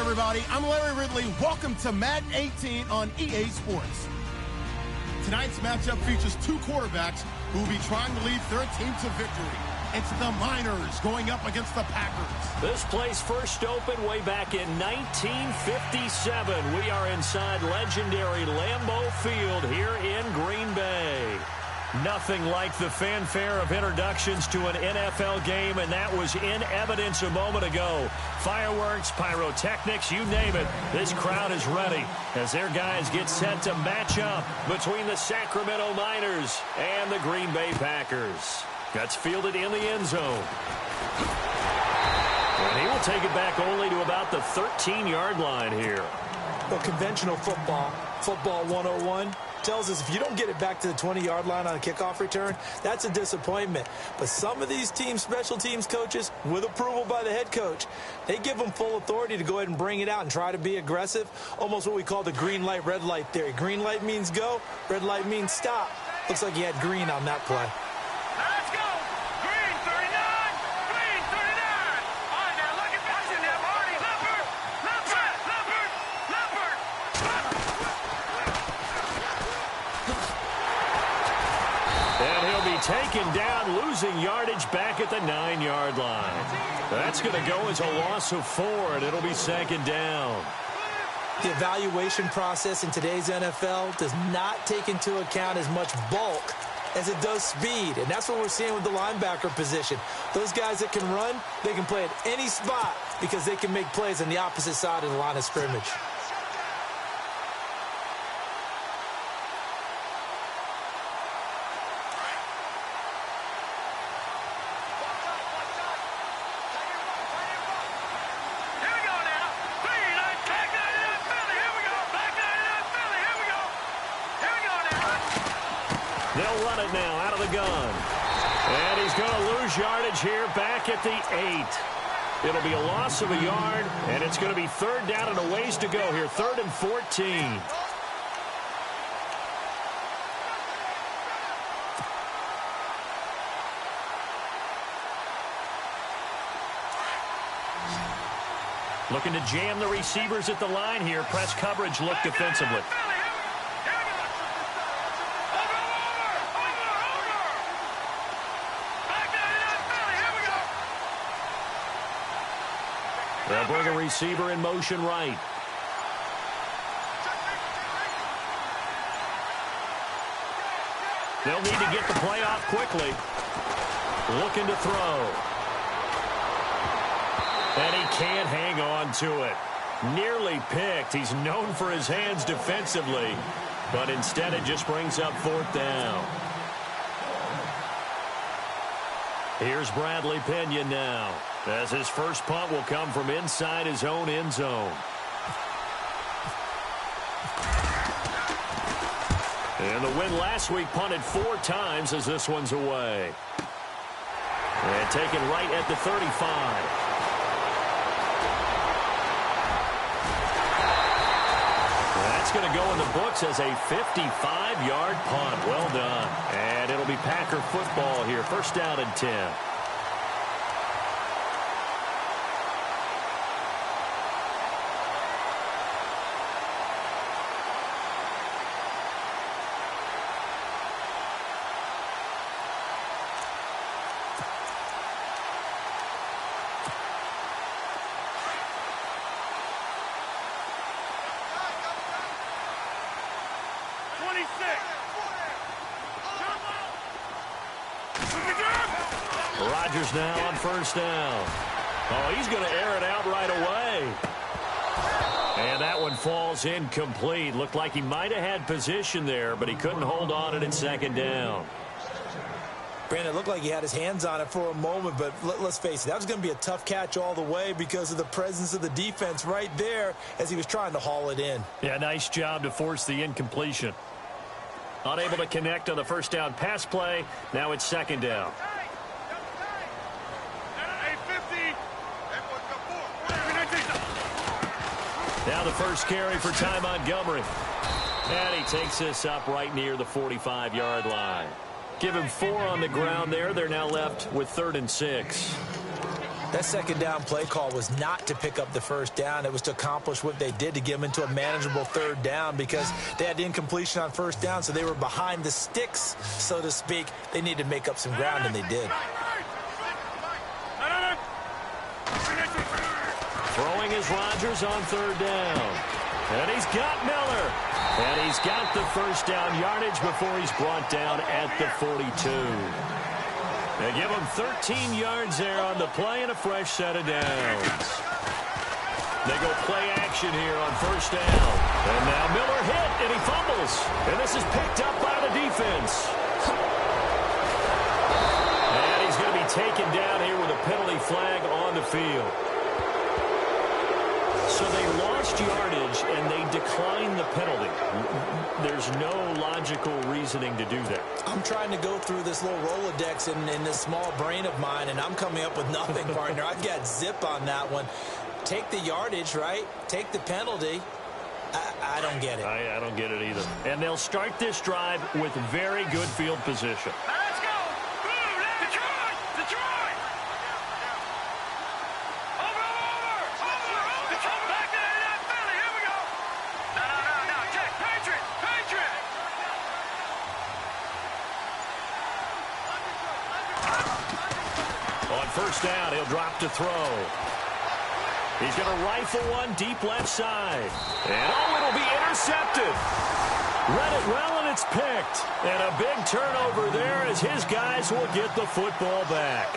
everybody. I'm Larry Ridley. Welcome to Madden 18 on EA Sports. Tonight's matchup features two quarterbacks who will be trying to lead their team to victory. It's the Miners going up against the Packers. This place first opened way back in 1957. We are inside legendary Lambeau Field here in Green Bay. Nothing like the fanfare of introductions to an NFL game, and that was in evidence a moment ago. Fireworks, pyrotechnics, you name it. This crowd is ready as their guys get set to match up between the Sacramento Miners and the Green Bay Packers. That's fielded in the end zone. And he will take it back only to about the 13-yard line here. Well, conventional football 101, tells us if you don't get it back to the 20-yard line on a kickoff return, that's a disappointment. But some of these teams, special teams coaches, with approval by the head coach, they give them full authority to go ahead and bring it out and try to be aggressive, almost what we call the green light, red light theory. Green light means go, red light means stop. Looks like he had green on that play. Let's go! Green 39! Green 39! All right, now look at this in there, Marty. Leopard! Leopard! Leopard! Leopard! And he'll be taken down, losing yardage back at the 9-yard line. That's going to go as a loss of 4, and it'll be second down. The evaluation process in today's NFL does not take into account as much bulk as it does speed, and that's what we're seeing with the linebacker position. Those guys that can run, they can play at any spot because they can make plays on the opposite side of the line of scrimmage. They'll run it now out of the gun. And he's going to lose yardage here back at the 8. It'll be a loss of a yard, and it's going to be third down and a ways to go here. 3rd and 14. Looking to jam the receivers at the line here. Press coverage look defensively. They'll bring a receiver in motion right. They'll need to get the play off quickly. Looking to throw. And he can't hang on to it. Nearly picked. He's known for his hands defensively. But instead it just brings up 4th down. Here's Bradley Pena now, as his first punt will come from inside his own end zone. And the win last week punted 4 times as this one's away. And taken right at the 35. That's going to go in the books as a 55-yard punt. Well done. And it'll be Packer football here. First down and 10. Rodgers now on first down. Oh, he's going to air it out right away. And that one falls incomplete. Looked like he might have had position there, but he couldn't hold on it at second down. Brandon, it looked like he had his hands on it for a moment, but let's face it, that was going to be a tough catch all the way because of the presence of the defense right there as he was trying to haul it in. Yeah, nice job to force the incompletion. Unable to connect on the first down pass play. Now it's second down. Now the first carry for Ty Montgomery. And he takes this up right near the 45-yard line. Give him 4 on the ground there. They're now left with 3rd and 6. That second down play call was not to pick up the first down. It was to accomplish what they did, to get them into a manageable third down, because they had incompletion on first down, so they were behind the sticks, so to speak. They needed to make up some ground, and they did. Throwing is Rodgers on third down. And he's got Miller. And he's got the first down yardage before he's brought down at the 42. They give him 13 yards there on the play and a fresh set of downs. They go play action here on first down. And now Miller hit, and he fumbles. And this is picked up by the defense. And he's going to be taken down here with a penalty flag on the field. So they lost yardage, and they declined the penalty. There's no logical reasoning to do that. I'm trying to go through this little Rolodex in this small brain of mine, and I'm coming up with nothing, partner. I've got zip on that one. Take the yardage, right? Take the penalty. I don't get it. I don't get it either. And they'll start this drive with very good field position. Let's go! Detroit! Detroit! Over! Detroit back to that Philly. Here we go. No. Check. Patriot! On first down, he'll drop to throw. He's going to rifle one deep left side. And it'll be intercepted. Read it well, and it's picked. And a big turnover there as his guys will get the football back.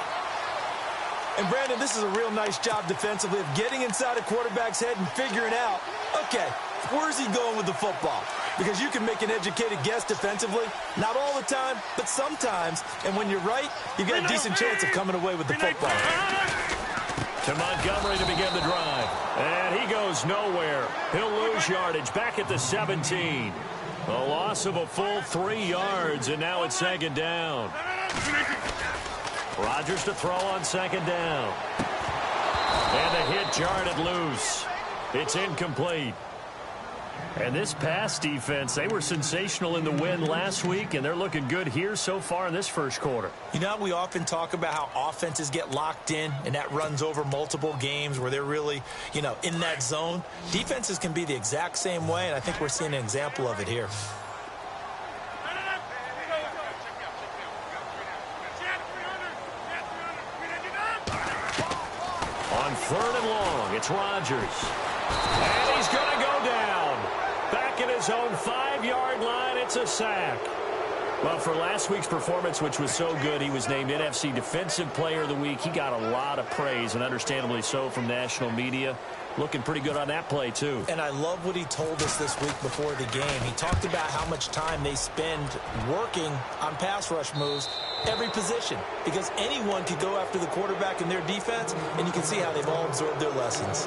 And, Brandon, this is a real nice job defensively of getting inside a quarterback's head and figuring out, okay, where's he going with the football? Because you can make an educated guess defensively. Not all the time, but sometimes. And when you're right, you've got a decent chance of coming away with the football. To Montgomery to begin the drive. And he goes nowhere. He'll lose yardage back at the 17. A loss of a full 3 yards, and now it's second down. Rodgers to throw on second down. And the hit jarred it loose. It's incomplete. And this pass defense, they were sensational in the win last week, and they're looking good here so far in this first quarter. You know, we often talk about how offenses get locked in, and that runs over multiple games where they're really, in that zone. Defenses can be the exact same way, and I think we're seeing an example of it here. On third and long, it's Rodgers. And he's going to go down. Back at his own 5-yard line, it's a sack. Well, for last week's performance, which was so good, he was named NFC Defensive Player of the Week. He got a lot of praise, and understandably so, from national media. Looking pretty good on that play, too. And I love what he told us this week before the game. He talked about how much time they spend working on pass rush moves, every position, because anyone could go after the quarterback in their defense, and you can see how they've all absorbed their lessons.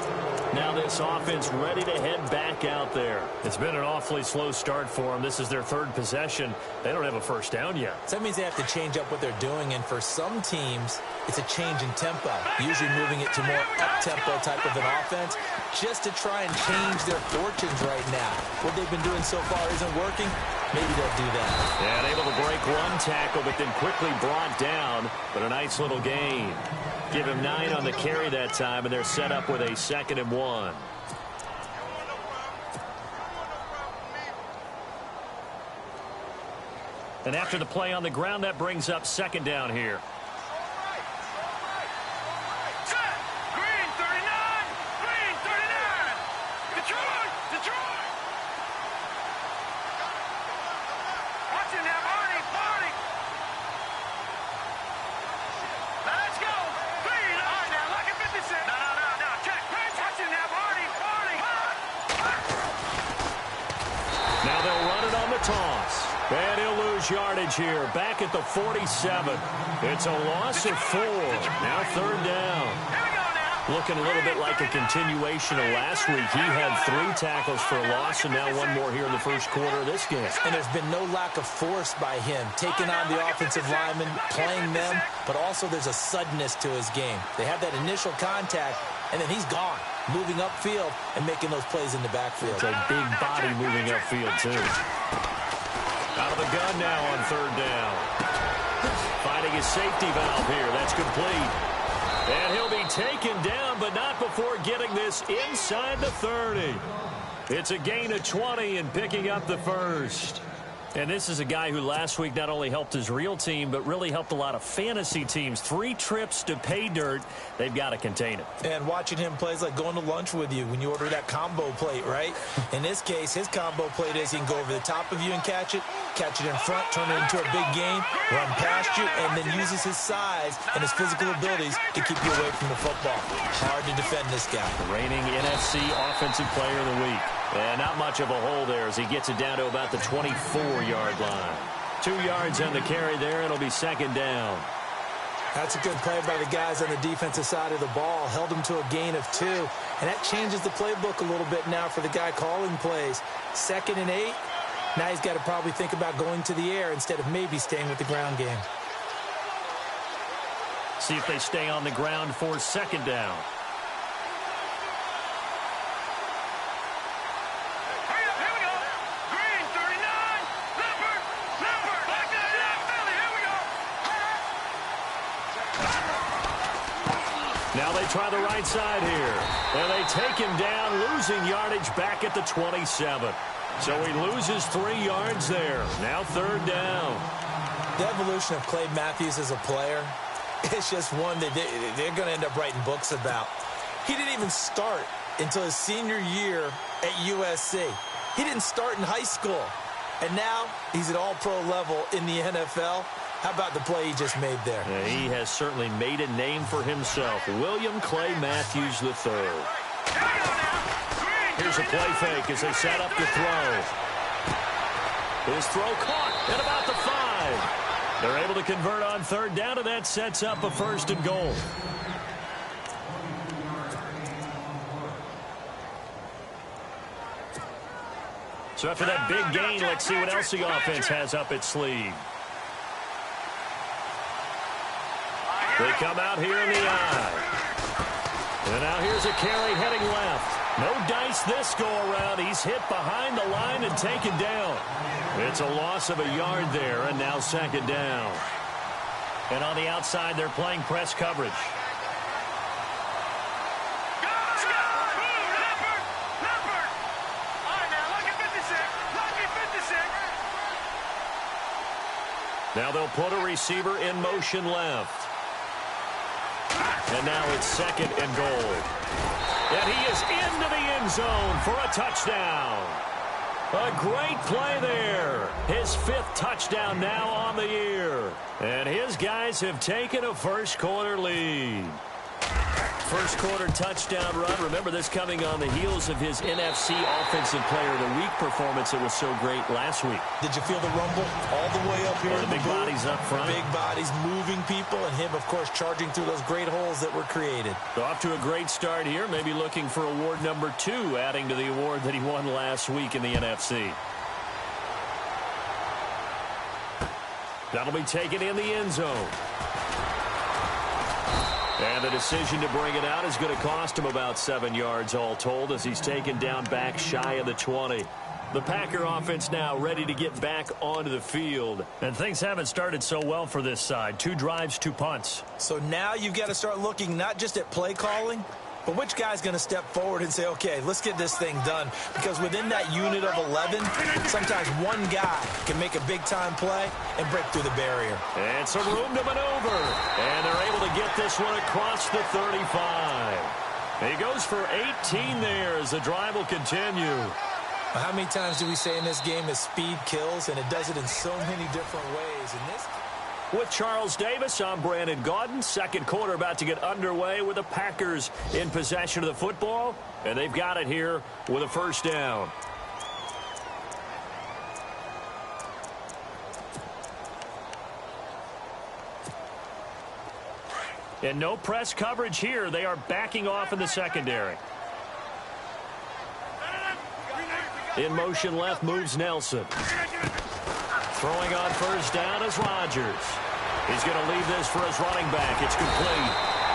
Now this offense ready to head back out there. It's been an awfully slow start for them. This is their third possession. They don't have a first down yet. So that means they have to change up what they're doing, and for some teams, it's a change in tempo, usually moving it to more up-tempo type of an offense, just to try and change their fortunes right now. What they've been doing so far isn't working. Maybe they'll do that. Yeah, able to break one tackle, but then quickly brought down. But a nice little gain. Give him 9 on the carry that time, and they're set up with a 2nd and 1. And after the play on the ground, that brings up 2nd down here. And he'll lose yardage here, back at the 47. It's a loss of 4. Now 3rd down. Looking a little bit like a continuation of last week. He had 3 tackles for a loss, and now 1 more here in the first quarter of this game. And there's been no lack of force by him, taking on the offensive linemen, playing them, but also there's a suddenness to his game. They have that initial contact, and then he's gone, moving upfield and making those plays in the backfield. It's a big body moving upfield, too. Out of the gun now on 3rd down. Finding his safety valve here. That's complete. And he'll be taken down, but not before getting this inside the 30. It's a gain of 20 and picking up the first. And this is a guy who last week not only helped his real team, but really helped a lot of fantasy teams. 3 trips to pay dirt. They've got to contain it. And watching him play is like going to lunch with you when you order that combo plate, right? In this case, his combo plate is he can go over the top of you and catch it in front, turn it into a big gain, run past you, and then uses his size and his physical abilities to keep you away from the football. Hard to defend this guy. The reigning NFC Offensive Player of the Week. And not much of a hole there as he gets it down to about the 24-yard line. 2 yards on the carry there, and it'll be second down. That's a good play by the guys on the defensive side of the ball. Held him to a gain of 2. And that changes the playbook a little bit now for the guy calling plays. 2nd and 8. Now he's got to probably think about going to the air instead of maybe staying with the ground game. See if they stay on the ground for second down. Now they try the right side here. And they take him down, losing yardage back at the 27. So he loses 3 yards there. Now third down. The evolution of Clay Matthews as a player, it's just one that they're going to end up writing books about. He didn't even start until his senior year at USC. He didn't start in high school. And now he's at all-pro level in the NFL. How about the play he just made there? Yeah, he has certainly made a name for himself. William Clay Matthews III. Here's a play fake as they set up to throw. His throw caught at about the 5. They're able to convert on third down, and that sets up a 1st and goal. So after that big gain, let's see what else the offense has up its sleeve. They come out here in the eye. And now here's a carry heading left. No dice this go-around. He's hit behind the line and taken down. It's a loss of a yard there, and now second down. And on the outside, they're playing press coverage. Now they'll put a receiver in motion left. And now it's 2nd and goal. And he is into the end zone for a touchdown. A great play there. His 5th touchdown now on the year. And his guys have taken a first-quarter lead. First-quarter touchdown run. Remember this coming on the heels of his NFC Offensive Player of the Week performance that was so great last week. Did you feel the rumble all the way up here? The big bodies up front. Big bodies moving people, and him, of course, charging through those great holes that were created. So off to a great start here. Maybe looking for award number 2, adding to the award that he won last week in the NFC. That'll be taken in the end zone. And the decision to bring it out is going to cost him about 7 yards all told as he's taken down back shy of the 20. The Packer offense now ready to get back onto the field. And things haven't started so well for this side. 2 drives, 2 punts. So now you've got to start looking not just at play calling, but which guy's going to step forward and say, okay, let's get this thing done. Because within that unit of 11, sometimes one guy can make a big-time play and break through the barrier. And some room to maneuver. And they're able to get this one across the 35. He goes for 18 there as the drive will continue. How many times do we say in this game that speed kills, and it does it in so many different ways? In this With Charles Davis, I'm Brandon Gaudin. Second quarter about to get underway with the Packers in possession of the football. And they've got it here with a first down. And no press coverage here. They are backing off in the secondary. In motion left moves Nelson. Throwing on first down is Rodgers. He's going to leave this for his running back. It's complete.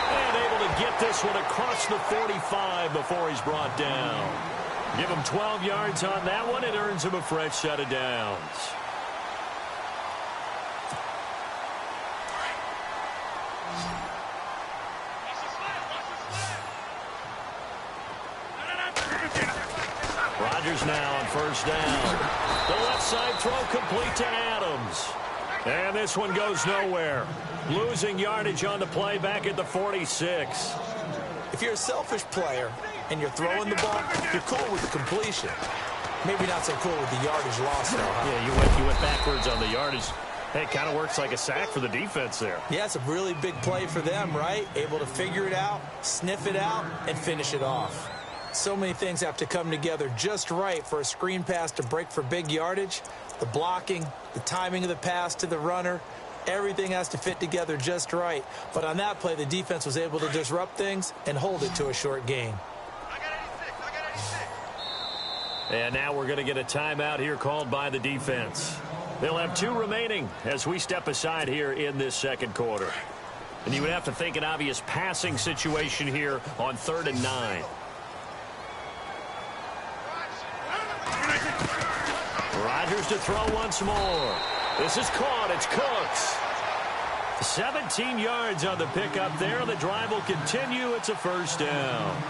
And able to get this one across the 45 before he's brought down. Give him 12 yards on that one. It earns him a fresh set of downs. Rodgers now on first down. The left side throw complete to Adams. And this one goes nowhere. Losing yardage on the play back at the 46. If you're a selfish player and you're throwing the ball, you're cool with the completion. Maybe not so cool with the yardage loss, though, huh? Yeah, you went backwards on the yardage. Hey, it kind of works like a sack for the defense there. Yeah, it's a really big play for them, right? Able to figure it out, sniff it out, and finish it off. So many things have to come together just right for a screen pass to break for big yardage. The blocking, the timing of the pass to the runner, everything has to fit together just right. But on that play, the defense was able to disrupt things and hold it to a short gain. And now we're going to get a timeout here called by the defense. They'll have 2 remaining as we step aside here in this second quarter. And you would have to think an obvious passing situation here on 3rd and 9. Rodgers to throw once more. This is caught. It's Cooks. 17 yards on the pickup there. The drive will continue. It's a first down.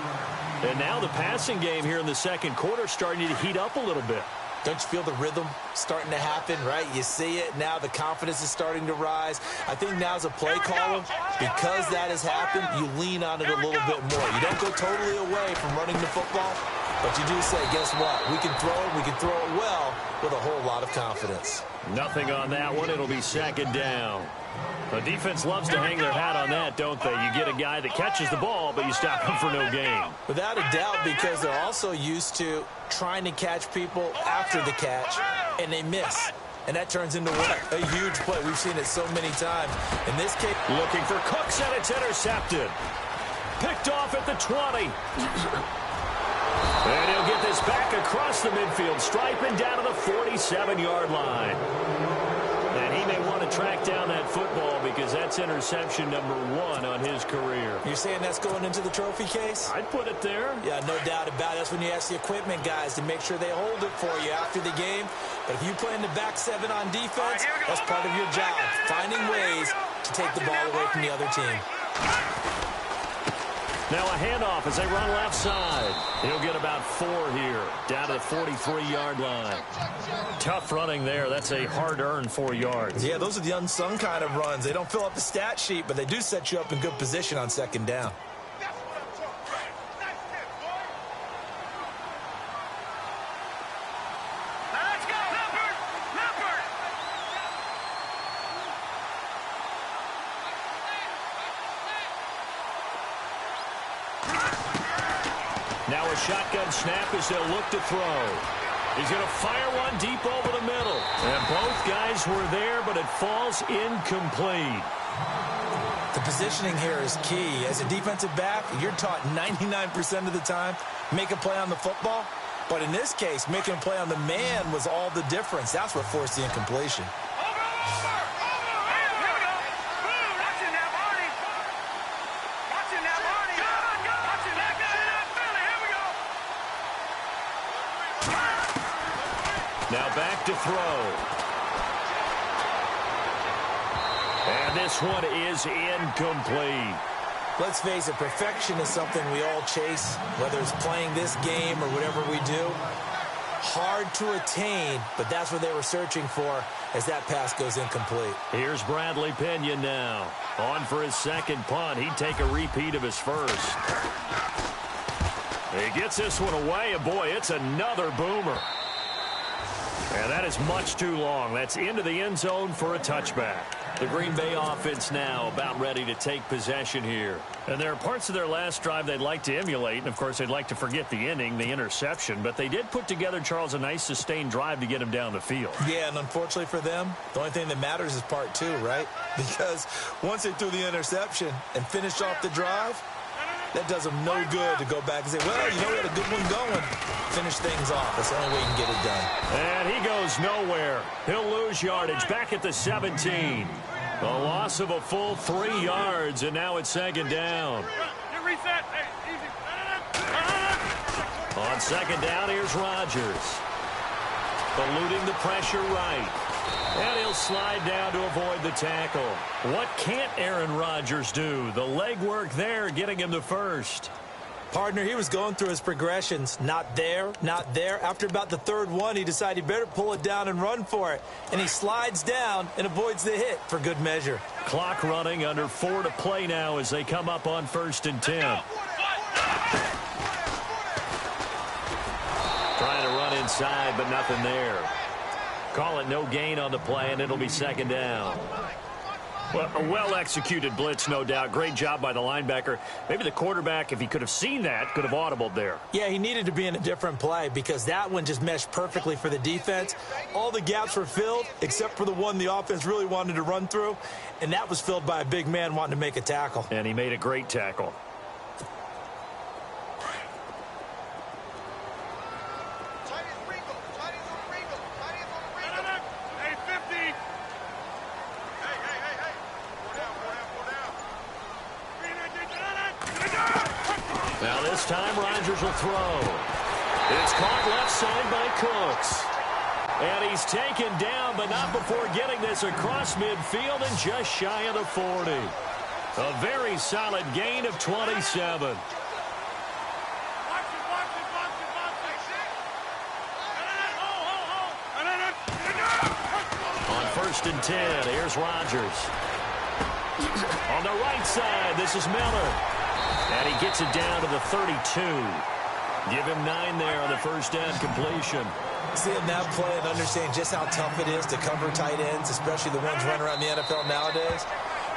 And now the passing game here in the second quarter starting to heat up a little bit. Don't you feel the rhythm starting to happen, right? You see it now. The confidence is starting to rise. I think now's a play caller. Because that has happened, you lean on it a little bit more. You don't go totally away from running the football, but you do say, guess what? We can throw it. We can throw it well with a whole lot of confidence. Nothing on that one. It'll be second down. The defense loves to hang their hat on that, don't they? You get a guy that catches the ball, but you stop him for no gain. Without a doubt, because they're also used to trying to catch people after the catch, and they miss. And that turns into what? A huge play. We've seen it so many times. In this case, looking for Cooks, and it's intercepted. Picked off at the 20. And he'll get this back across the midfield stripe and down to the 47-yard line. And he may want to track down that football because that's interception number 1 on his career. You're saying that's going into the trophy case? I'd put it there. Yeah, no doubt about it. That's when you ask the equipment guys to make sure they hold it for you after the game. But if you play in the back 7 on defense, that's part of your job, finding ways to take the ball away from the other team. Now a handoff as they run left side. He'll get about 4 here, down to the 43-yard line. Tough running there. That's a hard-earned 4 yards. Yeah, those are the unsung kind of runs. They don't fill up the stat sheet, but they do set you up in good position on second down. Now a shotgun snap as they'll look to throw. He's going to fire one deep over the middle. And both guys were there, but it falls incomplete. The positioning here is key. As a defensive back, you're taught 99% of the time, make a play on the football. But in this case, making a play on the man was all the difference. That's what forced the incompletion. Now back to throw. And this one is incomplete. Let's face it, perfection is something we all chase, whether it's playing this game or whatever we do. Hard to attain, but that's what they were searching for as that pass goes incomplete. Here's Bradley Pena now. On for his second punt. He'd take a repeat of his first. He gets this one away, and boy, it's another boomer. And that is much too long. That's into the end zone for a touchback. The Green Bay offense now about ready to take possession here. And there are parts of their last drive they'd like to emulate. And, of course, they'd like to forget the inning, the interception. But they did put together, Charles, a nice sustained drive to get him down the field. Yeah, and unfortunately for them, the only thing that matters is part 2, right? Because once they threw the interception and finished off the drive, that does them no good to go back and say, well, you know, we had a good one going. Finish things off. That's the only way you can get it done. And he goes nowhere. He'll lose yardage back at the 17. A loss of a full 3 yards, and now it's second down. On second down, here's Rodgers. Eluding the pressure right. And he'll slide down to avoid the tackle. What can't Aaron Rodgers do? The leg work there getting him the first. Partner, he was going through his progressions. Not there, not there. After about the third one, he decided he better pull it down and run for it. And he slides down and avoids the hit for good measure. Clock running, under 4 to play now as they come up on 1st and 10. Trying to run inside, but nothing there. Call it no gain on the play, and it'll be 2nd down. Well, a well-executed blitz, no doubt. Great job by the linebacker. Maybe the quarterback, if he could have seen that, could have audibled there. Yeah, he needed to be in a different play because that one just meshed perfectly for the defense. All the gaps were filled except for the one the offense really wanted to run through, and that was filled by a big man wanting to make a tackle. And he made a great tackle. Now this time Rodgers will throw. It's caught left side by Cooks. And he's taken down, but not before getting this across midfield and just shy of the 40. A very solid gain of 27. On 1st and 10, here's Rodgers. On the right side, this is Miller. And he gets it down to the 32. Give him 9 there on the first down completion. Seeing that play and understanding just how tough it is to cover tight ends, especially the ones running around the NFL nowadays,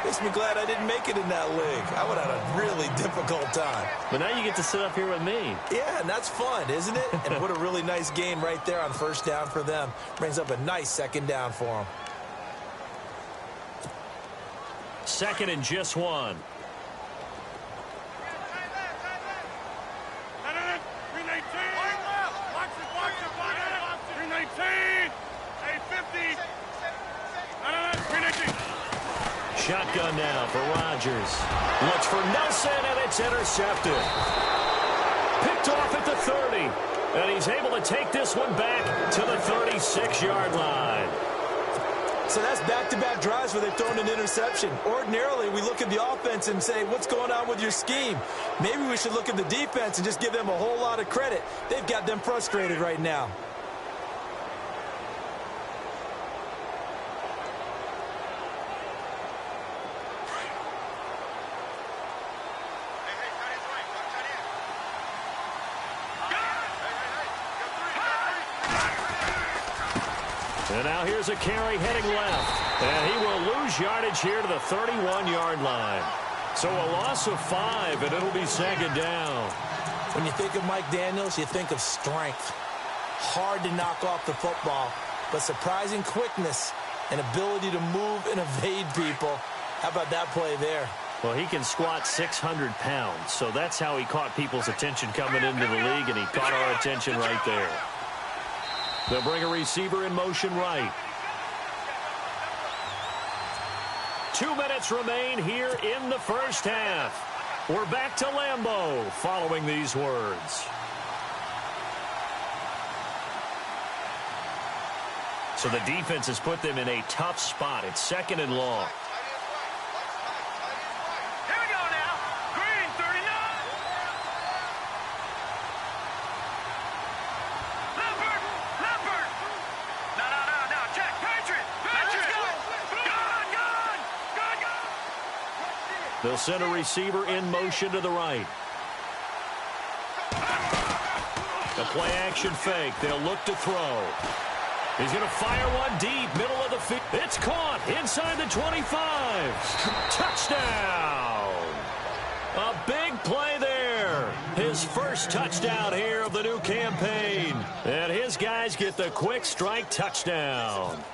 makes me glad I didn't make it in that league. I would have had a really difficult time. But now you get to sit up here with me. Yeah, and that's fun, isn't it? And what a really nice game right there on first down for them. Brings up a nice 2nd down for them. 2nd and just 1. Shotgun now for Rodgers. Looks for Nelson, and it's intercepted. Picked off at the 30. And he's able to take this one back to the 36-yard line. So that's back-to-back drives where they've thrown an interception. Ordinarily, we look at the offense and say, what's going on with your scheme? Maybe we should look at the defense and just give them a whole lot of credit. They've got them frustrated right now. And now here's a carry heading left. And he will lose yardage here to the 31-yard line. So a loss of 5, and it'll be 2nd down. When you think of Mike Daniels, you think of strength. Hard to knock off the football, but surprising quickness and ability to move and evade people. How about that play there? Well, he can squat 600 pounds, so that's how he caught people's attention coming into the league, and he caught our attention right there. They'll bring a receiver in motion right. 2 minutes remain here in the first half. We're back to Lambeau following these words. So the defense has put them in a tough spot. It's 2nd and long. They'll send a receiver in motion to the right. A play-action fake. They'll look to throw. He's going to fire one deep, middle of the field. It's caught inside the 25. Touchdown! A big play there. His first touchdown here of the new campaign. And his guys get the quick strike touchdown.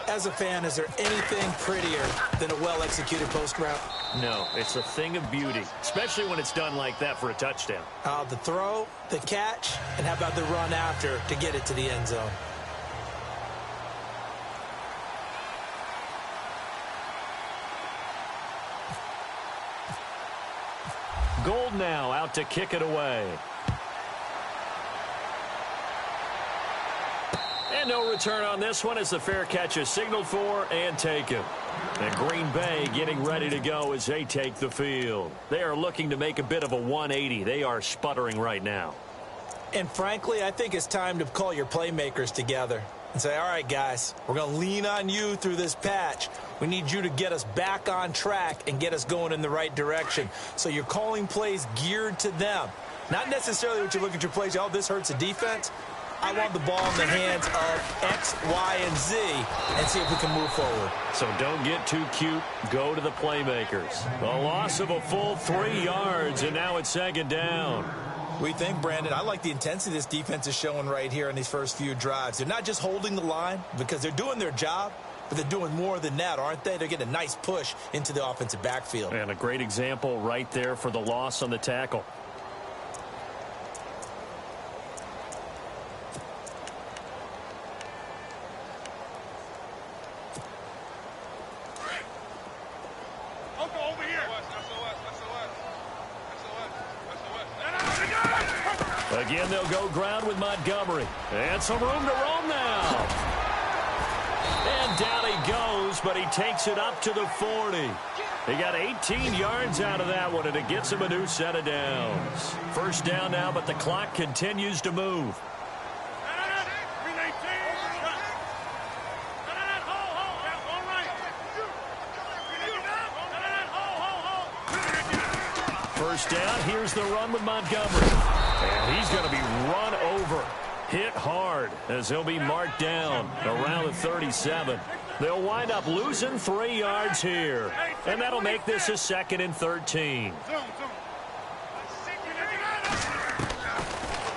As a fan, is there anything prettier than a well-executed post route? No, it's a thing of beauty, especially when it's done like that for a touchdown. The throw, the catch, and how about the run after to get it to the end zone? Gold now out to kick it away. And no return on this one as the fair catch is signaled for and taken. And Green Bay getting ready to go as they take the field. They are looking to make a bit of a 180. They are sputtering right now. And frankly, I think it's time to call your playmakers together and say, all right, guys, we're going to lean on you through this patch. We need you to get us back on track and get us going in the right direction. So you're calling plays geared to them. Not necessarily what you look at your plays, oh, this hurts the defense. I want the ball in the hands of X, Y, and Z and see if we can move forward. So don't get too cute. Go to the playmakers. A loss of a full 3 yards, and now it's second down. What do you think, Brandon? I like the intensity this defense is showing right here in these first few drives. They're not just holding the line because they're doing their job, but they're doing more than that, aren't they? They're getting a nice push into the offensive backfield. And a great example right there for the loss on the tackle. Again, they'll go ground with Montgomery. And some room to roam now. And down he goes, but he takes it up to the 40. He got 18 yards out of that one, and it gets him a new set of downs. First down now, but the clock continues to move. First down, here's the run with Montgomery. And he's going to be run over, hit hard, as he'll be marked down around the 37. They'll wind up losing 3 yards here, and that'll make this a 2nd and 13.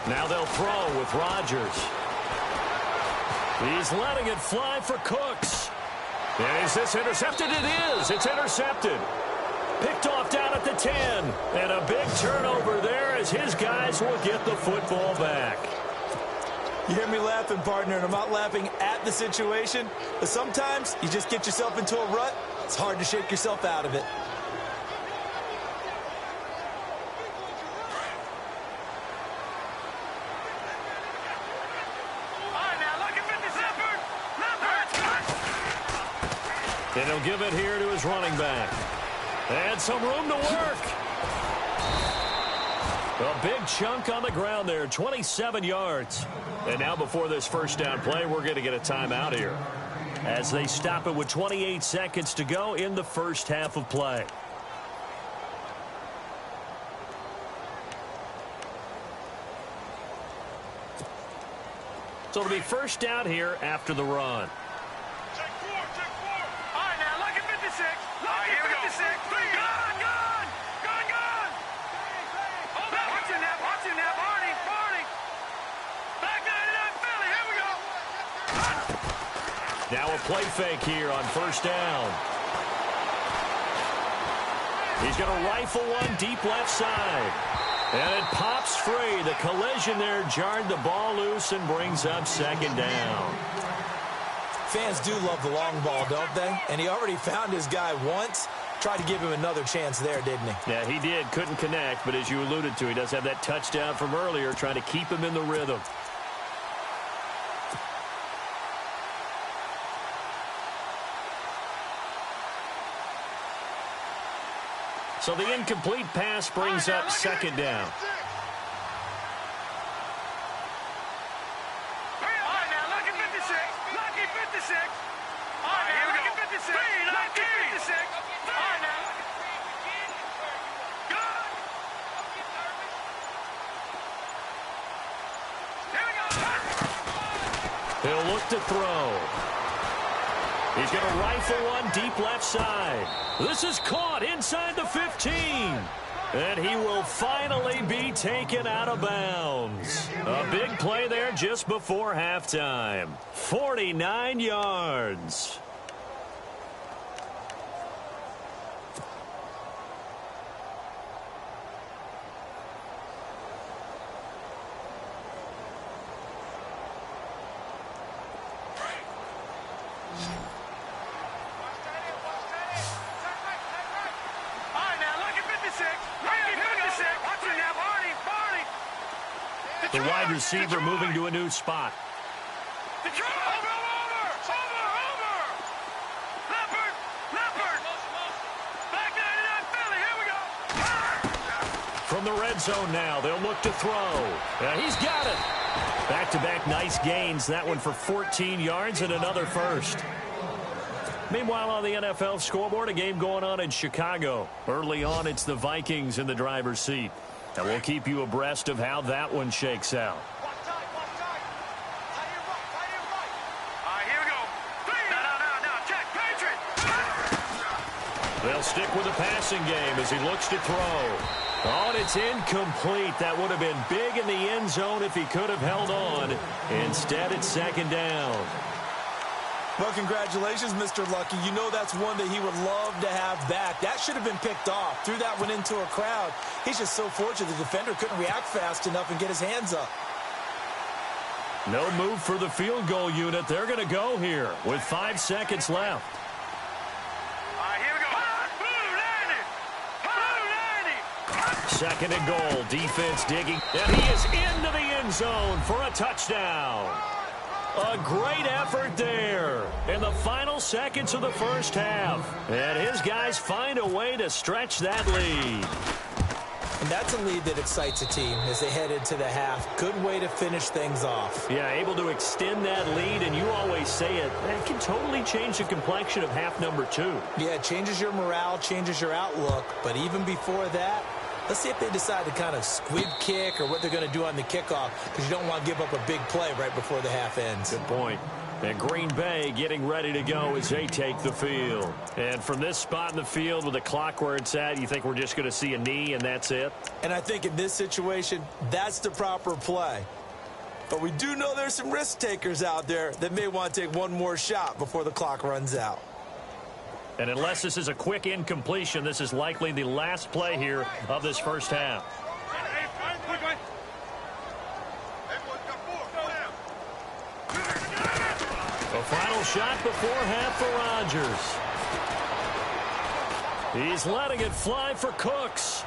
Now they'll throw with Rodgers. He's letting it fly for Cooks. And is this intercepted? It is. It's intercepted. Picked off down at the 10. And a big turnover there as his guys will get the football back. You hear me laughing, partner, and I'm not laughing at the situation, but sometimes you just get yourself into a rut. It's hard to shake yourself out of it. And he'll give it here to his running back. And some room to work. A big chunk on the ground there, 27 yards. And now before this first down play, we're going to get a timeout here as they stop it with 28 seconds to go in the first half of play. So it'll be first down here after the run. Now a play fake here on first down. He's going to rifle one deep left side. And it pops free. The collision there jarred the ball loose and brings up second down. Fans do love the long ball, don't they? And he already found his guy once. Tried to give him another chance there, didn't he? Yeah, he did. Couldn't connect, but as you alluded to, he does have that touchdown from earlier, trying to keep him in the rhythm. So the incomplete pass brings up second down. He'll look to throw. He's going to rifle one deep left side. This is caught inside the 15. And he will finally be taken out of bounds. A big play there just before halftime. 49 yards. The wide receiver moving to a new spot. Over. Leopard. from the red zone now. They'll look to throw. He's got it. Back-to-back nice gains. That one for 14 yards and another first. Meanwhile, on the NFL scoreboard, a game going on in Chicago. Early on, it's the Vikings in the driver's seat. And we'll keep you abreast of how that one shakes out. Here we go. No. Check. Patriot. They'll stick with the passing game as he looks to throw. Oh, and it's incomplete. That would have been big in the end zone if he could have held on. Instead, it's second down. Well, congratulations, Mr. Lucky. You know that's one that he would love to have back. That should have been picked off. Threw that one into a crowd. He's just so fortunate the defender couldn't react fast enough and get his hands up. No move for the field goal unit. They're going to go here with 5 seconds left. Here we go. Second and goal. Defense digging. And he is into the end zone for a touchdown. A great effort there in the final seconds of the first half. And his guys find a way to stretch that lead. And that's a lead that excites a team as they head into the half. Good way to finish things off. Yeah, able to extend that lead, and you always say it, that can totally change the complexion of half number 2. Yeah, it changes your morale, changes your outlook. But even before that, let's see if they decide to kind of squib kick or what they're going to do on the kickoff, because you don't want to give up a big play right before the half ends. Good point. And Green Bay getting ready to go as they take the field. And from this spot in the field with the clock where it's at, you think we're just going to see a knee and that's it? And I think in this situation, that's the proper play. But we do know there's some risk takers out there that may want to take one more shot before the clock runs out. And unless this is a quick incompletion, this is likely the last play here of this first half. A final shot before half for Rodgers. He's letting it fly for Cooks.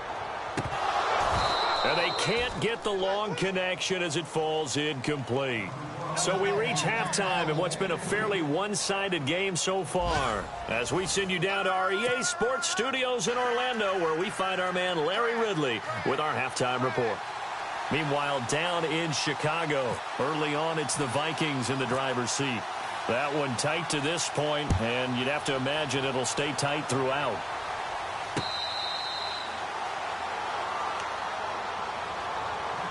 And they can't get the long connection as it falls incomplete. So we reach halftime in what's been a fairly one-sided game so far. As we send you down to our EA Sports Studios in Orlando, where we find our man Larry Ridley with our halftime report. Meanwhile, down in Chicago, early on, it's the Vikings in the driver's seat. That one tight to this point, and you'd have to imagine it'll stay tight throughout.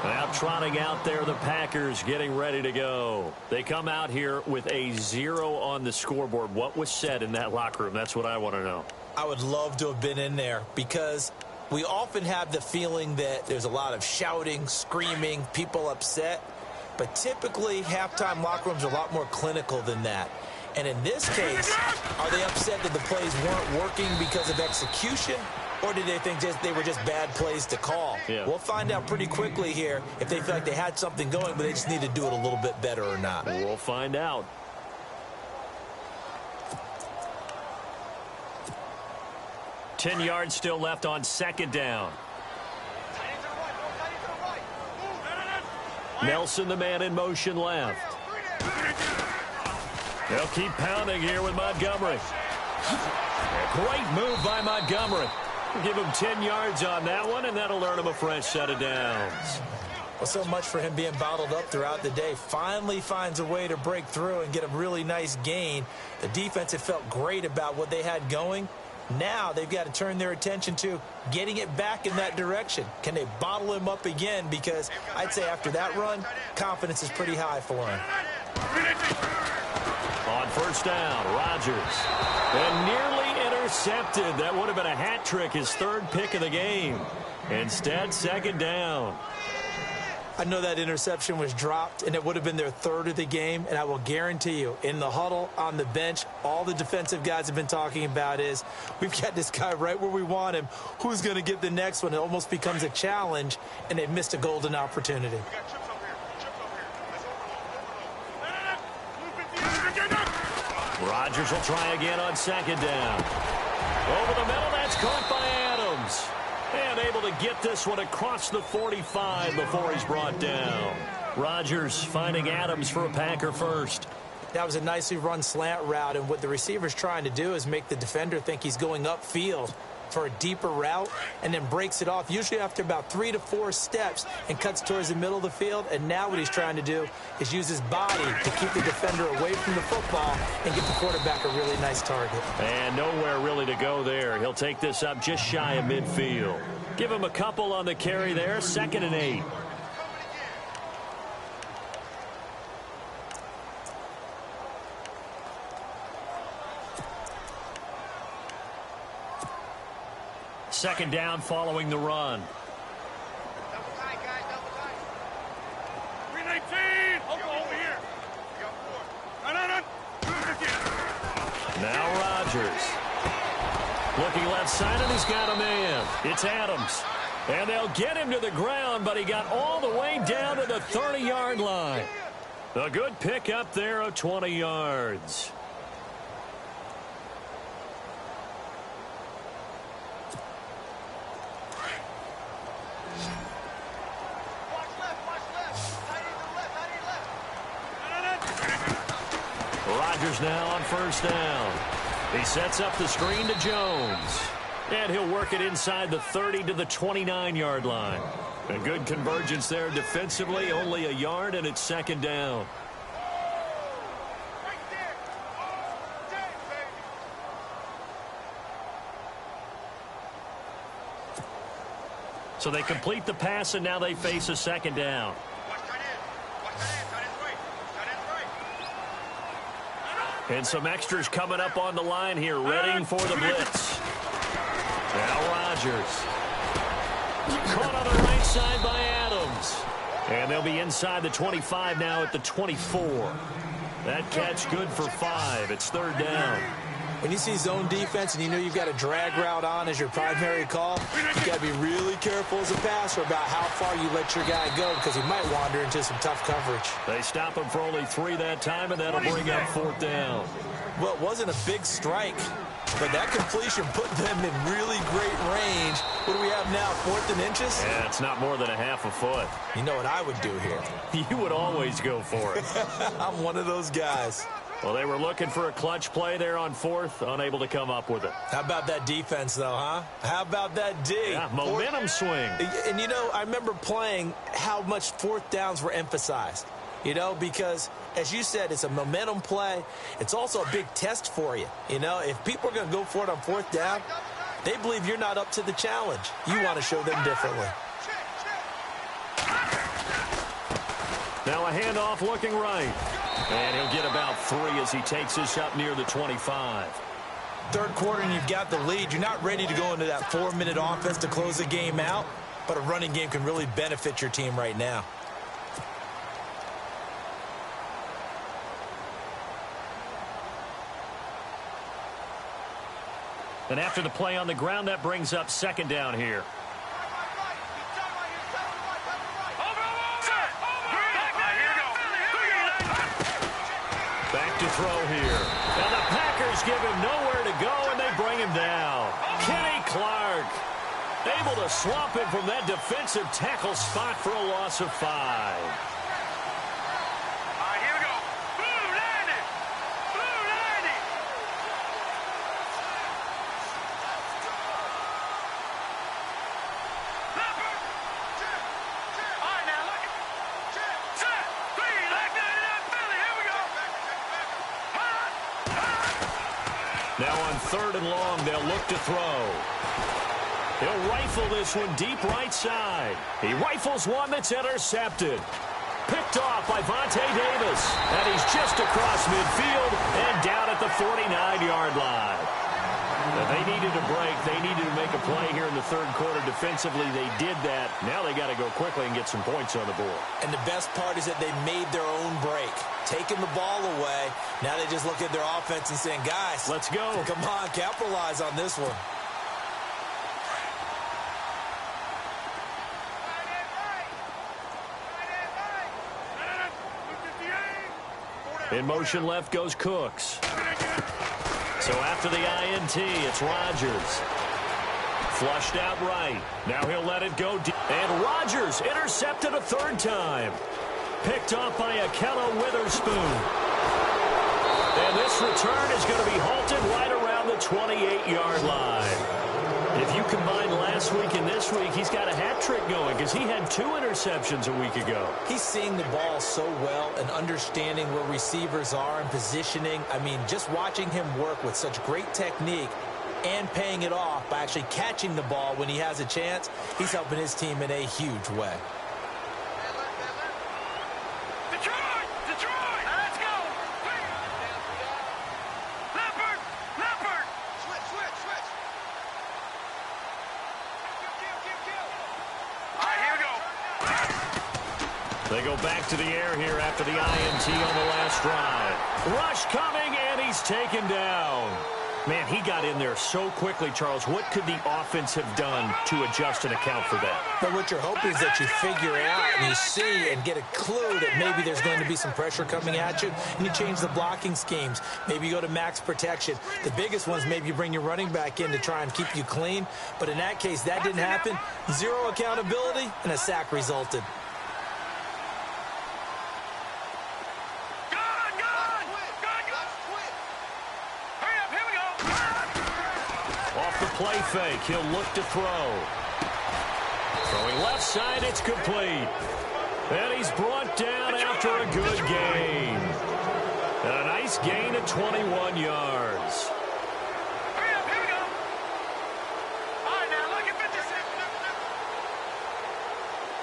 Now trotting out there, the Packers getting ready to go. They come out here with a 0 on the scoreboard. What was said in that locker room? That's what I want to know. I would love to have been in there because we often have the feeling that there's a lot of shouting, screaming, people upset. But typically, halftime locker rooms are a lot more clinical than that. And in this case, are they upset that the plays weren't working because of execution? Or did they think they were just bad plays to call? Yeah. We'll find out pretty quickly here if they feel like they had something going, but they just need to do it a little bit better or not. We'll find out. Ten yards still left on second down. Nelson, the man in motion left. They'll keep pounding here with Montgomery. Great move by Montgomery. Give him 10 yards on that one, and that'll earn him a fresh set of downs. Well, so much for him being bottled up throughout the day. Finally finds a way to break through and get a really nice gain. The defense had felt great about what they had going. Now they've got to turn their attention to getting it back in that direction. Can they bottle him up again? Because I'd say after that run, confidence is pretty high for him. On first down, Rodgers. And nearly intercepted. That would have been a hat trick, his third pick of the game. Instead, second down. I know that interception was dropped, and it would have been their third of the game, and I will guarantee you, in the huddle, on the bench, all the defensive guys have been talking about is, we've got this guy right where we want him. Who's going to get the next one? It almost becomes a challenge, and they've missed a golden opportunity. Rodgers will try again on second down. Over the middle, that's caught by Adams. And able to get this one across the 45 before he's brought down. Rodgers finding Adams for a Packer first. That was a nicely run slant route, and what the receiver's trying to do is make the defender think he's going upfield. for a deeper route and then breaks it off, usually after about 3 to 4 steps, and cuts towards the middle of the field. And now what he's trying to do is use his body to keep the defender away from the football and give the quarterback a really nice target. And nowhere really to go there. He'll take this up just shy of midfield. Give him a couple on the carry there, 2nd and 8. Second down following the run. Double tight, guys, double tight. 319. Over here. No. Now Rodgers. Looking left side, and he's got a man. It's Adams. And they'll get him to the ground, but he got all the way down to the 30-yard line. A good pick up there of 20 yards. Rodgers now on 1st down. He sets up the screen to Jones. And he'll work it inside the 30 to the 29-yard line. A good convergence there defensively, only a yard, and it's 2nd down. So they complete the pass, and now they face a 2nd down. And some extras coming up on the line here, readying for the blitz. Now Rodgers. Caught on the right side by Adams. And they'll be inside the 25 now at the 24. That catch good for 5. It's 3rd down. When you see zone defense and you know you've got a drag route on as your primary call, you've got to be really careful as a passer about how far you let your guy go, because he might wander into some tough coverage. They stop him for only 3 that time, and that'll bring up 4th down. Well, it wasn't a big strike, but that completion put them in really great range. What do we have now, 4th and inches? Yeah, it's not more than a half a foot. You know what I would do here? You would always go for it. I'm one of those guys. Well, they were looking for a clutch play there on 4th, unable to come up with it. How about that defense, though, huh? How about that D? Yeah, momentum swing. And, you know, I remember playing how much 4th downs were emphasized. You know, because, as you said, it's a momentum play. It's also a big test for you. You know, if people are going to go for it on 4th down, they believe you're not up to the challenge. You want to show them differently. Now a handoff looking right. And he'll get about 3 as he takes this up near the 25. 3rd quarter and you've got the lead. You're not ready to go into that 4-minute offense to close the game out, but a running game can really benefit your team right now. And after the play on the ground, that brings up 2nd down here. Back to throw here. And the Packers give him nowhere to go, and they bring him down. Kenny Clark able to swamp him from that defensive tackle spot for a loss of 5. Now on 3rd and long, they'll look to throw. He'll rifle this one deep right side. He rifles one that's intercepted. Picked off by Vontae Davis. And he's just across midfield and down at the 49-yard line. Now they needed a break. They needed to make a play here in the 3rd quarter defensively. They did that. Now they got to go quickly and get some points on the board. And the best part is that they made their own break. Taking the ball away. Now they just look at their offense and saying, guys, let's go. Come on, capitalize on this one. In motion left goes Cooks. So after the INT, it's Rodgers. Flushed out right. Now he'll let it go deep. And Rodgers intercepted a 3rd time. Picked off by Akello Witherspoon. And this return is going to be halted right around the 28-yard line. If you combine last week and this week, he's got a hat trick going because he had 2 interceptions a week ago. He's seeing the ball so well and understanding where receivers are and positioning. I mean, just watching him work with such great technique and paying it off by actually catching the ball when he has a chance, he's helping his team in a huge way. Detroit, let's go. Leopard. Switch. All right, here we go. They go back to the air here after the INT on the last drive. Rush coming, and he's taken down. Man, he got in there so quickly, Charles. What could the offense have done to adjust and account for that? But what you're hoping is that you figure out and you see and get a clue that maybe there's going to be some pressure coming at you, and you change the blocking schemes. Maybe you go to max protection. The biggest ones, maybe you bring your running back in to try and keep you clean. But in that case, that didn't happen. 0 accountability, and a sack resulted. Play fake. He'll look to throw. Throwing left side, it's complete. And he's brought down after a good gain. And a nice gain of 21 yards. Hurry up, here we go. All right, now look at 56.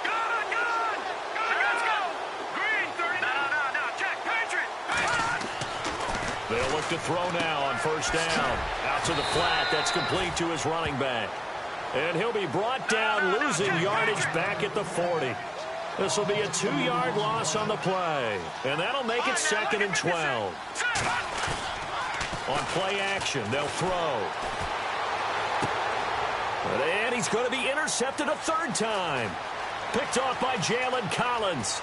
Good. Let's go. Green, 30. No. Check. Patriot. They'll look to throw now on first down. Out to the flat. That's complete to his running back. And he'll be brought down, losing yardage back at the 40. This will be a 2-yard loss on the play. And that'll make it 2nd and 12. On play action, they'll throw. And he's going to be intercepted a 3rd time. Picked off by Jalen Collins.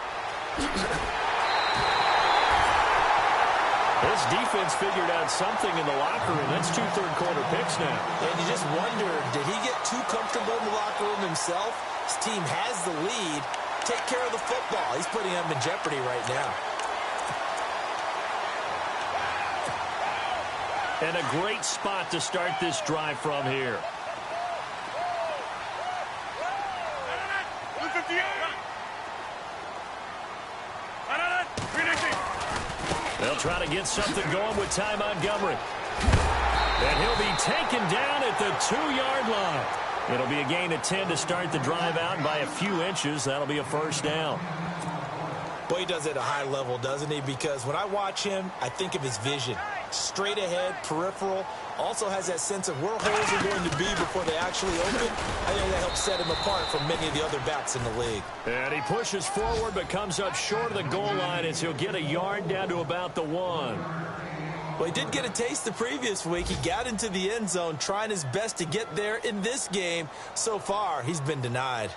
This defense figured out something in the locker room. That's 2 third-quarter picks now. And you just wonder, did he get too comfortable in the locker room himself? His team has the lead. Take care of the football. He's putting them in jeopardy right now. And a great spot to start this drive from here. 158. They'll try to get something going with Ty Montgomery. And he'll be taken down at the 2-yard line. It'll be a gain of 10 to start the drive out, and by a few inches, that'll be a 1st down. Boy, he does it at a high level, doesn't he? Because when I watch him, I think of his vision. Straight ahead, peripheral. Also has that sense of where holes are going to be before they actually open. I think that helps set him apart from many of the other backs in the league. And he pushes forward but comes up short of the goal line as he'll get a yard down to about the 1. Well, he did get a taste the previous week. He got into the end zone trying his best to get there in this game. So far, he's been denied.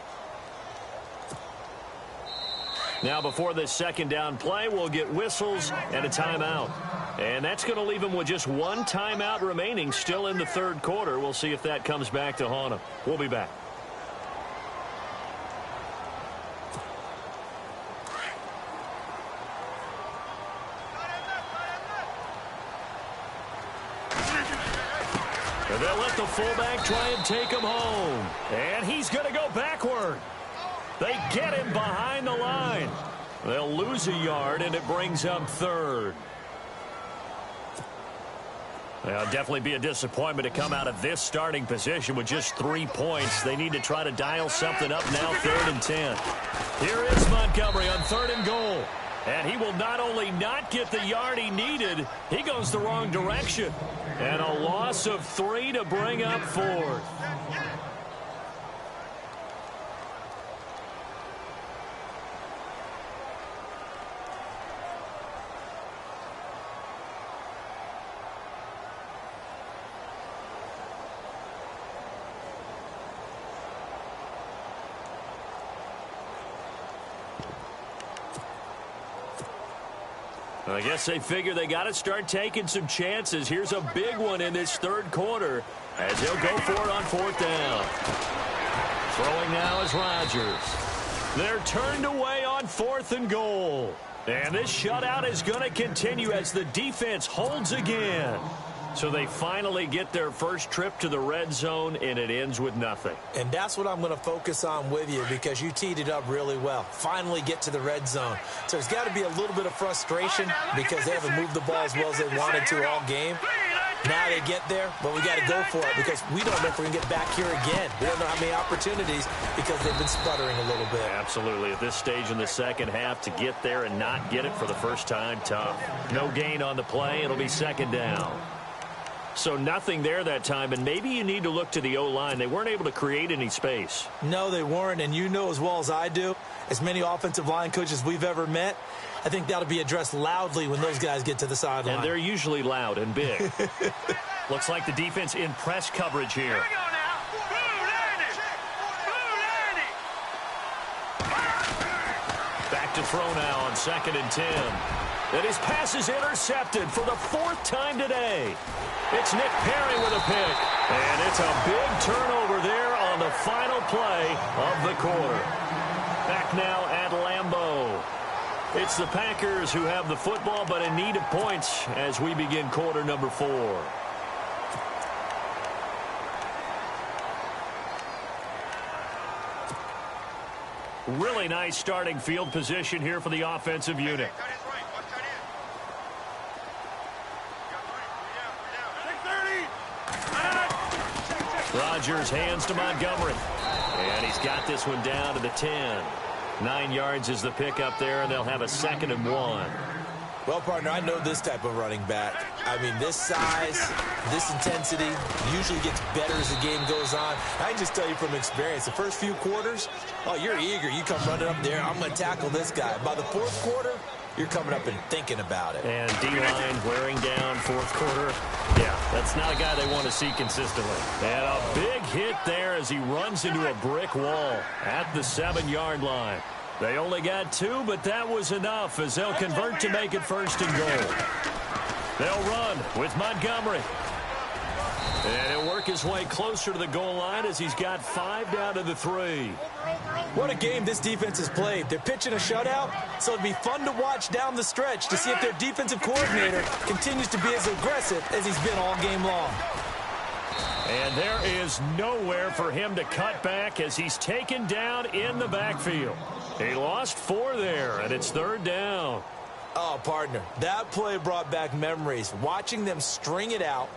Now, before this 2nd down play, we'll get whistles and a timeout. And that's going to leave him with just 1 timeout remaining still in the 3rd quarter. We'll see if that comes back to haunt him. We'll be back. And they'll let the fullback try and take him home. And he's going to go backward. They get him behind the line. They'll lose a yard, and it brings up 3rd. Well, it'll definitely be a disappointment to come out of this starting position with just 3 points. They need to try to dial something up now, 3rd and 10. Here is Montgomery on 3rd and goal. And he will not only not get the yard he needed, he goes the wrong direction. And a loss of 3 to bring up 4th. I guess they figure they got to start taking some chances. Here's a big one in this 3rd quarter as he'll go for it on 4th down. Throwing now is Rodgers. They're turned away on 4th and goal. And this shutout is going to continue as the defense holds again. So they finally get their first trip to the red zone, and it ends with nothing. And that's what I'm going to focus on with you, because you teed it up really well. Finally get to the red zone. So there's got to be a little bit of frustration because they haven't moved the ball as well as they wanted to all game. Now they get there, but we got to go for it because we don't know if we're going to get back here again. We don't know how many opportunities because they've been sputtering a little bit. Absolutely. At this stage in the second half, to get there and not get it for the first time, tough. No gain on the play. It'll be second down. So nothing there that time, and maybe you need to look to the O-line. They weren't able to create any space. No, they weren't, and you know as well as I do, as many offensive line coaches we've ever met, I think that'll be addressed loudly when those guys get to the sideline. And they're usually loud and big. Looks like the defense in press coverage here. Here we go now. Blue landing. Back to throw now on 2nd and 10. And his pass is intercepted for the 4th time today. It's Nick Perry with a pick. And it's a big turnover there on the final play of the quarter. Back now at Lambeau. It's the Packers who have the football, but in need of points as we begin quarter number 4. Really nice starting field position here for the offensive unit. Rodgers hands to Montgomery. And he's got this one down to the 10. 9 yards is the pickup there, and they'll have a 2nd and 1. Well, partner, I know this type of running back. I mean, this size, this intensity usually gets better as the game goes on. I can just tell you from experience, the first few quarters, oh, you're eager. You come running up there, I'm going to tackle this guy. By the 4th quarter, you're coming up and thinking about it. And D-line wearing down 4th quarter. Yeah, that's not a guy they want to see consistently. And a big hit there as he runs into a brick wall at the 7-yard line. They only got 2, but that was enough as they'll convert to make it 1st and goal. They'll run with Montgomery. And he'll work his way closer to the goal line as he's got 5 down to the 3. What a game this defense has played. They're pitching a shutout, so it'll be fun to watch down the stretch to see if their defensive coordinator continues to be as aggressive as he's been all game long. And there is nowhere for him to cut back as he's taken down in the backfield. He lost 4 there, and it's 3rd down. Oh, partner, that play brought back memories. Watching them string it out,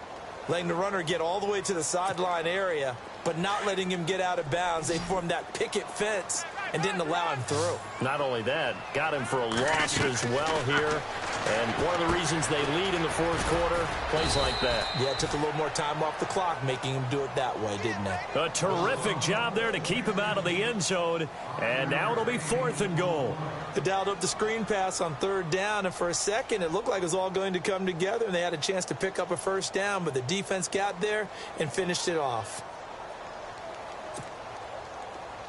letting the runner get all the way to the sideline area, but not letting him get out of bounds. They formed that picket fence and didn't allow him through. Not only that, got him for a loss as well here. And one of the reasons they lead in the 4th quarter, plays like that. Yeah, it took a little more time off the clock, making him do it that way, didn't it? A terrific job there to keep him out of the end zone. And now it'll be 4th and goal. They dialed up the screen pass on 3rd down, and for a second, it looked like it was all going to come together, and they had a chance to pick up a 1st down, but the defense got there and finished it off.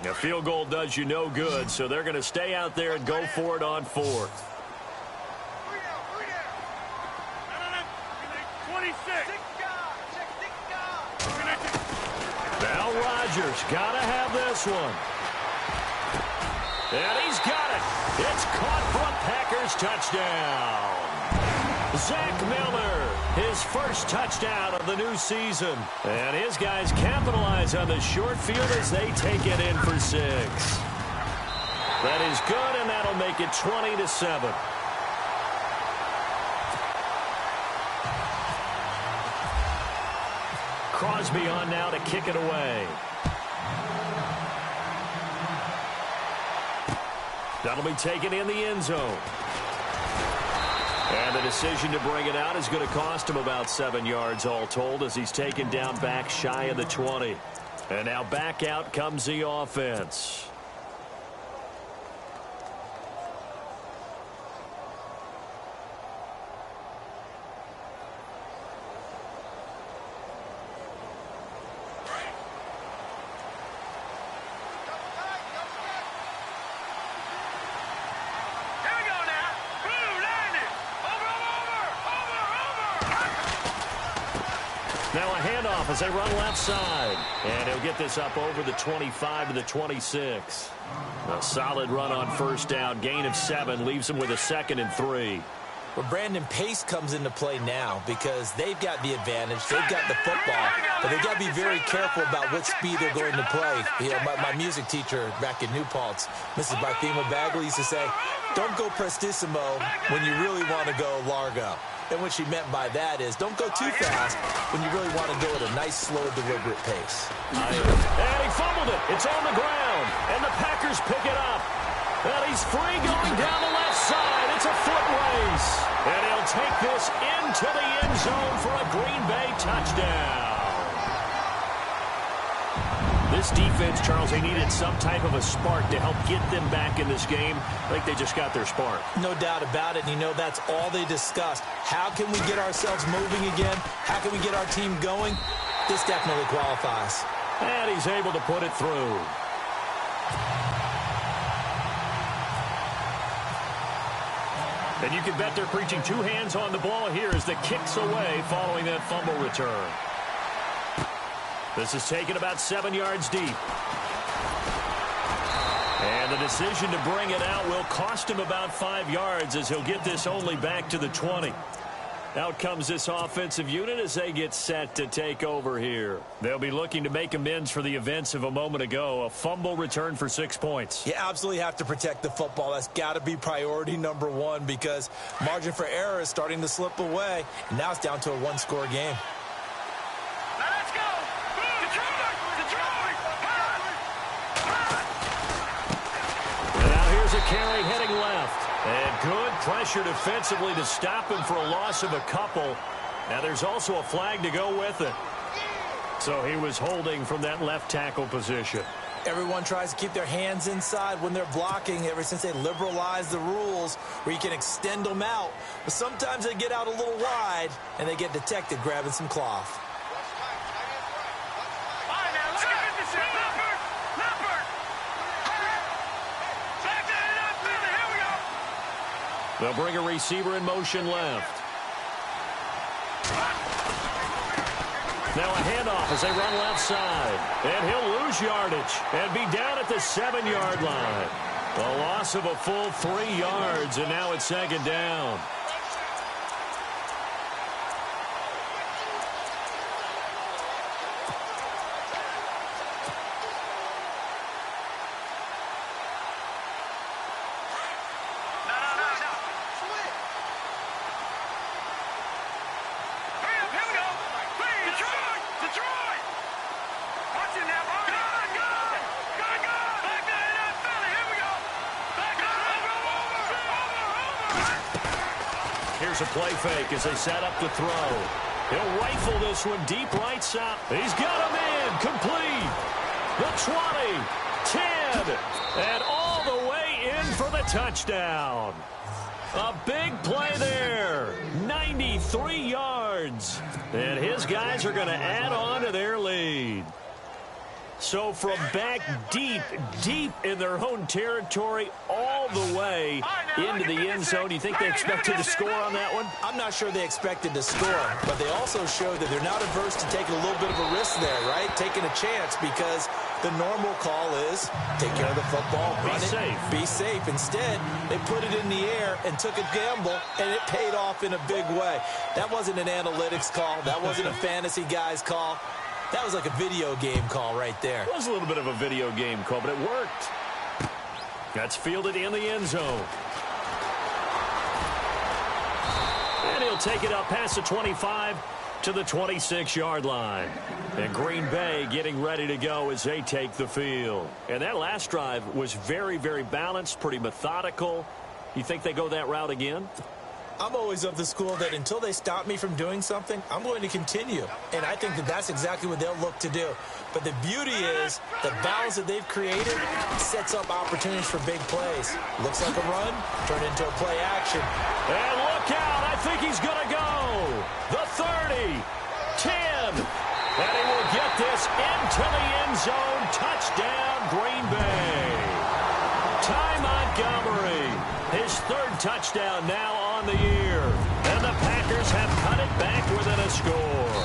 A field goal does you no good, so they're going to stay out there and go for it on 4th. 26. Now Rodgers got to have this one. And he's got it. It's caught for a Packers touchdown. Zach Miller, his first touchdown of the new season. And his guys capitalize on the short field as they take it in for 6. That is good, and that'll make it 20-7. Crosby on now to kick it away. That'll be taken in the end zone. And the decision to bring it out is going to cost him about 7 yards all told as he's taken down back shy of the 20. And now back out comes the offense. Now a handoff as they run left side. And he'll get this up over the 25 to the 26. A solid run on 1st down. Gain of 7 leaves him with a 2nd and 3. But Brandon, pace comes into play now because they've got the advantage. They've got the football, but they've got to be very careful about what speed they're going to play. You know, my music teacher back in New Paltz, Mrs. Barthema Bagley, used to say, don't go prestissimo when you really want to go largo. And what she meant by that is don't go too fast when you really want to go at a nice, slow, deliberate pace. And he fumbled it. It's on the ground. And the Packers pick it up. And he's free going down the left side. It's a foot race. And he'll take this into the end zone for a Green Bay touchdown. This defense, Charles, they needed some type of a spark to help get them back in this game. I think they just got their spark. No doubt about it. And, you know, that's all they discussed. How can we get ourselves moving again? How can we get our team going? This definitely qualifies. And he's able to put it through. And you can bet they're preaching two hands on the ball here as the kick's away following that fumble return. This is taken about 7 yards deep. And the decision to bring it out will cost him about 5 yards as he'll get this only back to the 20. Out comes this offensive unit as they get set to take over here. They'll be looking to make amends for the events of a moment ago. A fumble return for 6 points. You absolutely have to protect the football. That's got to be priority number one because margin for error is starting to slip away. And now it's down to a one-score game. Now let's go. Detroit. And now here's a carry heading left. And good pressure defensively to stop him for a loss of a couple. Now there's also a flag to go with it. So he was holding from that left tackle position. Everyone tries to keep their hands inside when they're blocking ever since they liberalized the rules where you can extend them out. But sometimes they get out a little wide and they get detected grabbing some cloth. All right, now let's get this in. Leopard. Back to the field. Here we go. They'll bring a receiver in motion left. Now a handoff as they run left side. And he'll lose yardage and be down at the 7-yard line. A loss of a full 3 yards, and now it's second down. Here's a play fake as they set up to throw. He'll rifle this one deep right side. He's got him in. Complete. The 20, 10, and all the way in for the touchdown. A big play there. 93 yards. And his guys are going to add on to their lead. So from back deep in their own territory all the way into the end zone, do you think they expected to score on that one? I'm not sure they expected to score, but they also showed that they're not averse to taking a little bit of a risk there, right? Taking a chance because the normal call is take care of the football, run it, be safe. Instead, they put it in the air and took a gamble, and it paid off in a big way. That wasn't an analytics call. That wasn't a fantasy guy's call. That was like a video game call right there. It was a little bit of a video game call, but it worked. That's fielded in the end zone. And he'll take it up past the 25 to the 26-yard line. And Green Bay getting ready to go as they take the field. And that last drive was very, very balanced, pretty methodical. You think they go that route again? I'm always of the school that until they stop me from doing something, I'm going to continue. And I think that that's exactly what they'll look to do. But the beauty is the balance that they've created sets up opportunities for big plays. Looks like a run, turned into a play action. And look out, I think he's going to go. The 30, 10, and he will get this into the end zone. Touchdown, Green Bay. Ty Montgomery, his third touchdown now on the year. And the Packers have cut it back within a score.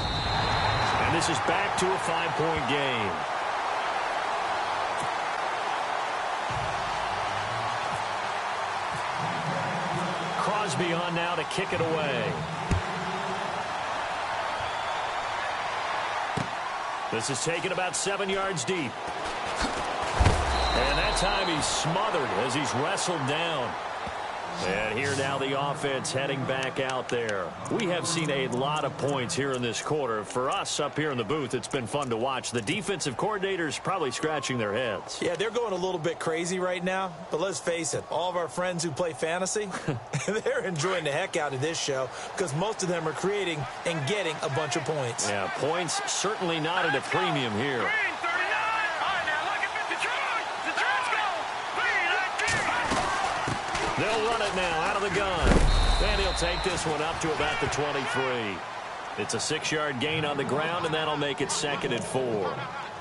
And this is back to a 5-point game. Crosby on now to kick it away. This is taken about 7 yards deep. And that time he's smothered as he's wrestled down. And here now the offense heading back out there. We have seen a lot of points here in this quarter. For us up here in the booth, it's been fun to watch. The defensive coordinators probably scratching their heads. Yeah, they're going a little bit crazy right now. But let's face it, all of our friends who play fantasy, they're enjoying the heck out of this show because most of them are creating and getting a bunch of points. Yeah, points certainly not at a premium here. Green 39. All right, now look at Detroit. Detroit's go. Green 19. They'll run it now out of the gun. And he'll take this one up to about the 23. It's a 6-yard gain on the ground, and that'll make it 2nd and 4.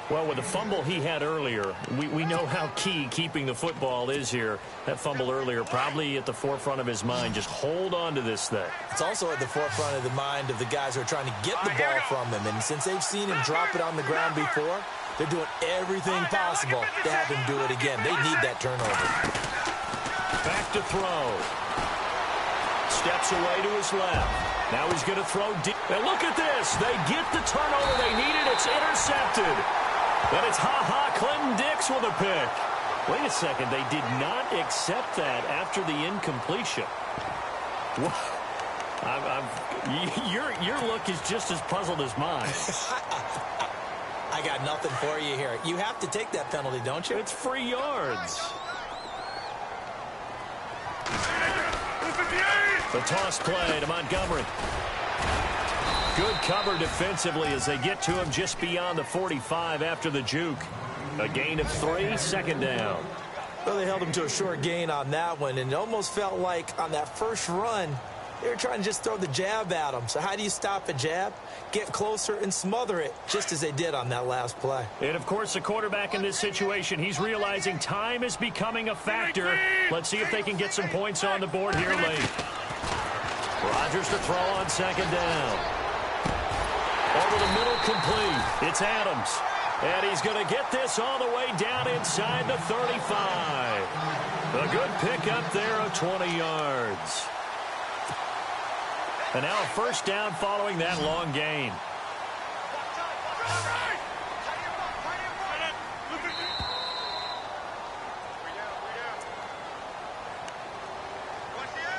Well, with the fumble he had earlier, we know how key keeping the football is here. That fumble earlier probably at the forefront of his mind. Just hold on to this thing. It's also at the forefront of the mind of the guys who are trying to get the ball from him. And since they've seen him drop it on the ground before, they're doing everything possible to have him do it again. They need that turnover. Back to throw. Steps away to his left. Now he's going to throw deep. And look at this. They get the turnover they needed. It's intercepted. And it's Clinton Dix with a pick. Wait a second. They did not accept that after the incompletion. Your look is just as puzzled as mine. I got nothing for you here. You have to take that penalty, don't you? It's free yards. The toss play to Montgomery. Good cover defensively as they get to him just beyond the 45 after the juke. A gain of 3, 2nd down. Well, they held him to a short gain on that one, and it almost felt like on that first run, they were trying to just throw the jab at him. So how do you stop a jab? Get closer and smother it, just as they did on that last play. And, of course, the quarterback in this situation, he's realizing time is becoming a factor. Let's see if they can get some points on the board here late. Rodgers to throw on 2nd down. Over the middle, complete. It's Adams. And he's going to get this all the way down inside the 35. A good pickup there of 20 yards. And now a 1st down following that long gain.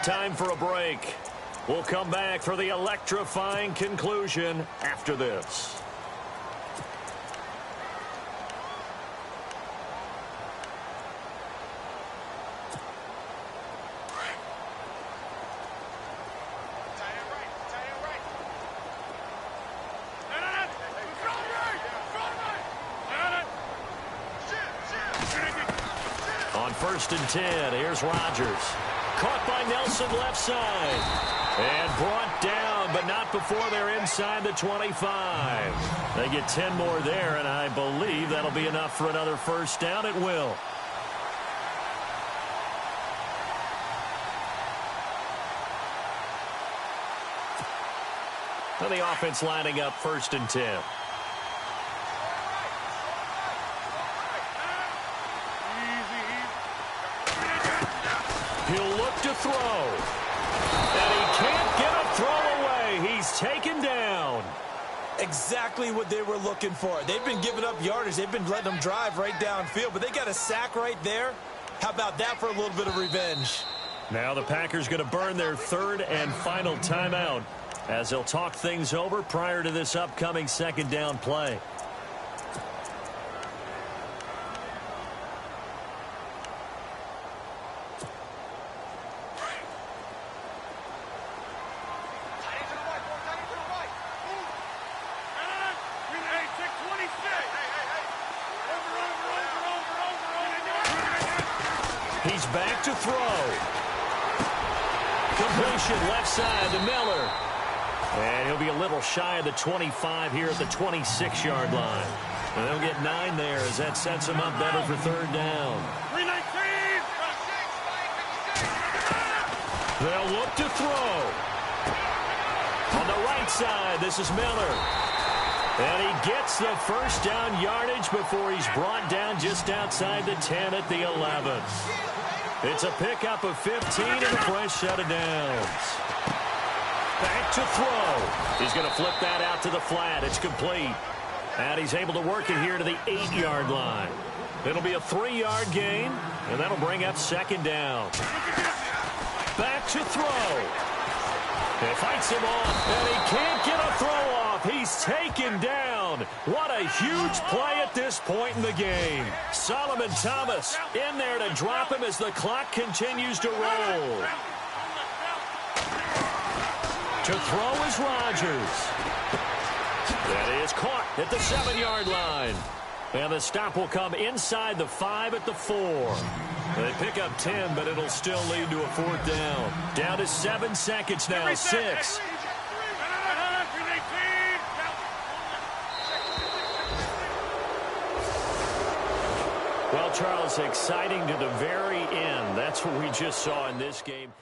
Time for a break. We'll come back for the electrifying conclusion after this. On 1st and 10, here's Rodgers. Caught by Nelson left side. And brought down, but not before they're inside the 25. They get 10 more there, and I believe that'll be enough for another 1st down. It will. Well, the offense lining up 1st and 10. He'll look to throw. And he can't get a throw away. He's taken down. Exactly what they were looking for. They've been giving up yardage. They've been letting them drive right downfield, but they got a sack right there. How about that for a little bit of revenge? Now the Packers going to burn their 3rd and final timeout as they'll talk things over prior to this upcoming 2nd down play. He's back to throw. Completion left side to Miller. And he'll be a little shy of the 25 here at the 26-yard line. And they'll get 9 there as that sets him up better for 3rd down. They'll look to throw. On the right side, this is Miller. And he gets the 1st down yardage before he's brought down just outside the 10 at the 11. It's a pickup of 15 and a fresh set of downs. Back to throw. He's going to flip that out to the flat. It's complete. And he's able to work it here to the 8-yard line. It'll be a 3-yard gain, and that'll bring up second down. Back to throw. He fights him off, and he can't get a throw off. He's taken down. What a huge play at this point in the game. Solomon Thomas in there to drop him as the clock continues to roll. To throw is Rodgers. That is caught at the 7-yard line. And the stop will come inside the 5 at the 4. They pick up 10, but it'll still lead to a 4th down. Down to 7 seconds now. 6. Well, Charles, exciting to the very end. That's what we just saw in this game.